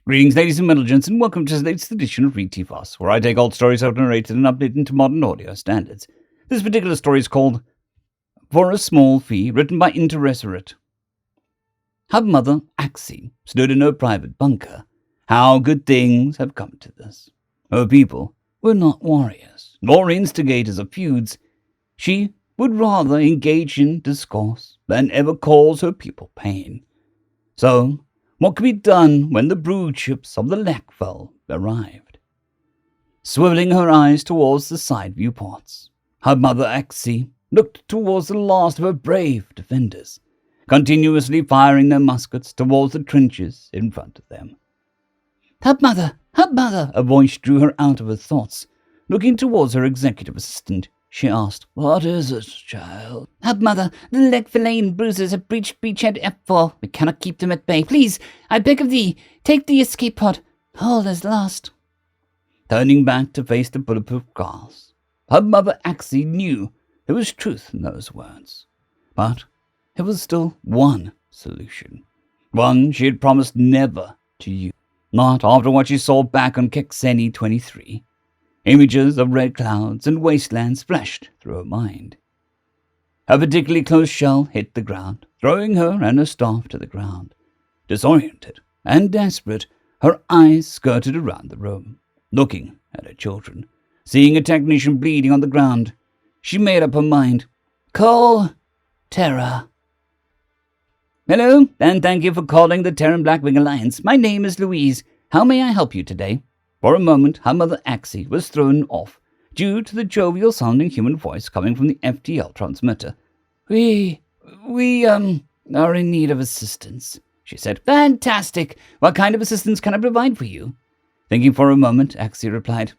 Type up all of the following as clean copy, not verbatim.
Greetings, ladies and gentlemen, and welcome to today's edition of RE327, where I take old stories out narrated and update into modern audio standards. This particular story is called For a Small Fee, written by Interesseret. Hub Mother Axie stood in her private bunker. How good things have come to this. Her people were not warriors, nor instigators of feuds. She would rather engage in discourse than ever cause her people pain. So, what could be done when the brood ships of the Hellworld arrived? Swiveling her eyes towards the side viewports, Hub Mother Axie looked towards the last of her brave defenders, continuously firing their muskets towards the trenches in front of them. Hub Mother! A voice drew her out of her thoughts. Looking towards her executive assistant, she asked, "What is it, child?" "Hub Mother, the leg-fillet bruisers have breached beachhead F4. We cannot keep them at bay. Please, I beg of thee, take the escape pod. All is lost." Turning back to face the bulletproof glass, Hub Mother Axie knew there was truth in those words. But there was still one solution. One she had promised never to use. Not after what she saw back on Kexeni 23. Images of red clouds and wastelands flashed through her mind. A particularly close shell hit the ground, throwing her and her staff to the ground. Disoriented and desperate, her eyes skirted around the room, looking at her children. Seeing a technician bleeding on the ground, she made up her mind. "Call Terra." "Hello, and thank you for calling the Terran Blackwing Alliance. My name is Louise. How may I help you today?" For a moment, her Mother Axie was thrown off, due to the jovial-sounding human voice coming from the FTL transmitter. We are in need of assistance," she said. "Fantastic! What kind of assistance can I provide for you?" Thinking for a moment, Axie replied,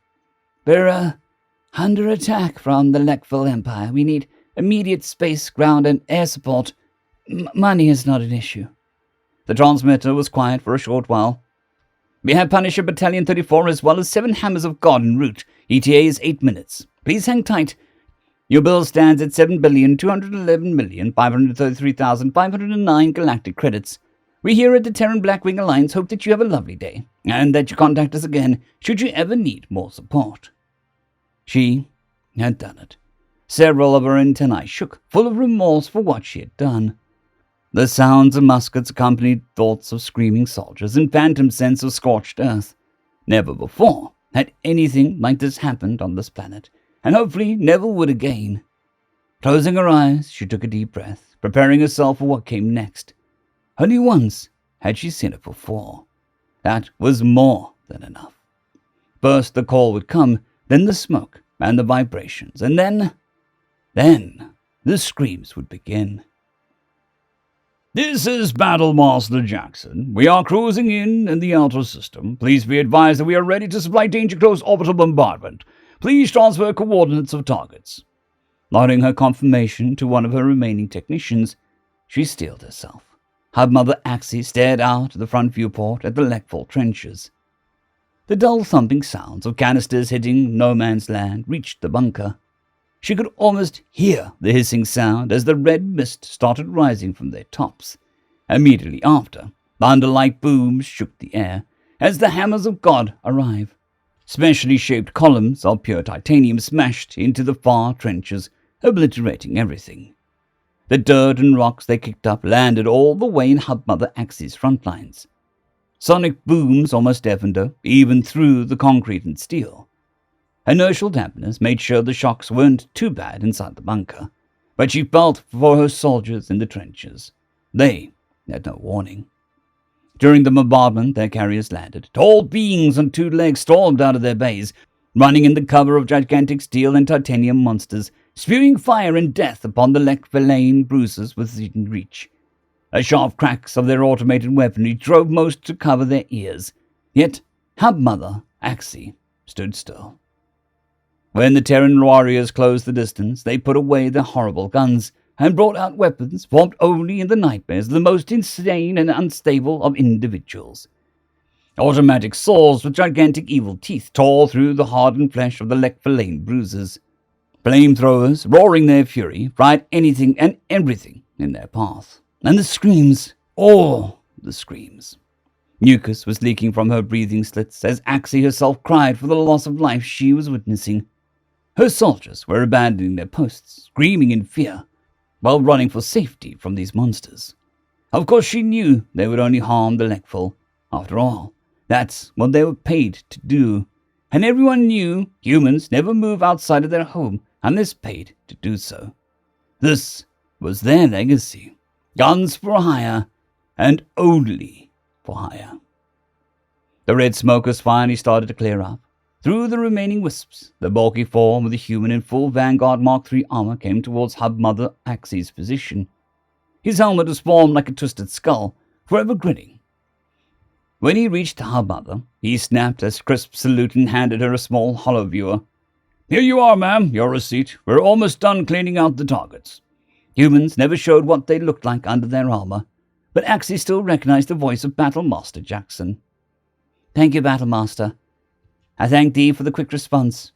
"We're under attack from the Hellworld Empire. We need immediate space, ground, and air support. Money is not an issue." The transmitter was quiet for a short while. "We have Punisher Battalion 34 as well as 7 Hammers of God en route. ETA is 8 minutes. Please hang tight. Your bill stands at 7,211,533,509 galactic credits. We here at the Terran Blackwing Alliance hope that you have a lovely day, and that you contact us again should you ever need more support." She had done it. Several of her antennae shook, full of remorse for what she had done. The sounds of muskets accompanied thoughts of screaming soldiers and phantom scents of scorched earth. Never before had anything like this happened on this planet, and hopefully never would again. Closing her eyes, she took a deep breath, preparing herself for what came next. Only once had she seen it before. That was more than enough. First the call would come, then the smoke and the vibrations, and then the screams would begin. "This is Battlemaster Jackson. We are cruising in the outer system. Please be advised that we are ready to supply danger close orbital bombardment. Please transfer coordinates of targets." Nodding her confirmation to one of her remaining technicians, she steeled herself. Hub Mother Axie stared out the front viewport at the Hellworld trenches. The dull thumping sounds of canisters hitting no man's land reached the bunker. She could almost hear the hissing sound as the red mist started rising from their tops. Immediately after, thunder-like booms shook the air as the Hammers of God arrived. Specially shaped columns of pure titanium smashed into the far trenches, obliterating everything. The dirt and rocks they kicked up landed all the way in Hub Mother Axie's front lines. Sonic booms almost deafened her, even through the concrete and steel. Inertial dampeners made sure the shocks weren't too bad inside the bunker, but she felt for her soldiers in the trenches. They had no warning. During the bombardment, their carriers landed. Tall beings on 2 legs stormed out of their bays, running in the cover of gigantic steel and titanium monsters, spewing fire and death upon the Hellworld bruisers within reach. The sharp cracks of their automated weaponry drove most to cover their ears, yet Hub Mother Axie stood still. When the Terran warriors closed the distance, they put away their horrible guns and brought out weapons formed only in the nightmares of the most insane and unstable of individuals. Automatic saws with gigantic evil teeth tore through the hardened flesh of the Hellworld bruisers. Flamethrowers, roaring their fury, fried anything and everything in their path. And the screams, all the screams. Mucus was leaking from her breathing slits as Axie herself cried for the loss of life she was witnessing. Her soldiers were abandoning their posts, screaming in fear, while running for safety from these monsters. Of course she knew they would only harm the Lekful. After all, that's what they were paid to do. And everyone knew humans never move outside of their home unless paid to do so. This was their legacy. Guns for hire, and only for hire. The red smokers finally started to clear up. Through the remaining wisps, the bulky form of the human in full Vanguard Mark III armor came towards Hub Mother Axie's position. His helmet was formed like a twisted skull, forever grinning. When he reached Hub Mother, he snapped a crisp salute and handed her a small hollow viewer. "Here you are, ma'am, your receipt. We're almost done cleaning out the targets." Humans never showed what they looked like under their armor, but Axie still recognized the voice of Battlemaster Jackson. "Thank you, Battlemaster. I thank thee for the quick response.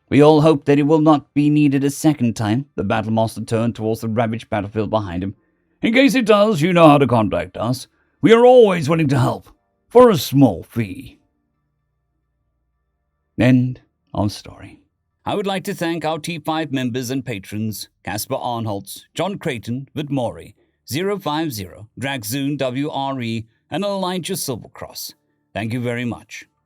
We all hope that it will not be needed a second time." The Battlemaster turned towards the ravaged battlefield behind him. "In case it does, you know how to contact us. We are always willing to help, for a small fee." End of story. I would like to thank our T5 members and patrons, Casper Arnholtz, John Creighton, Vidmori, 050, Dragzoon WRE, and Elijah Silvercross. Thank you very much.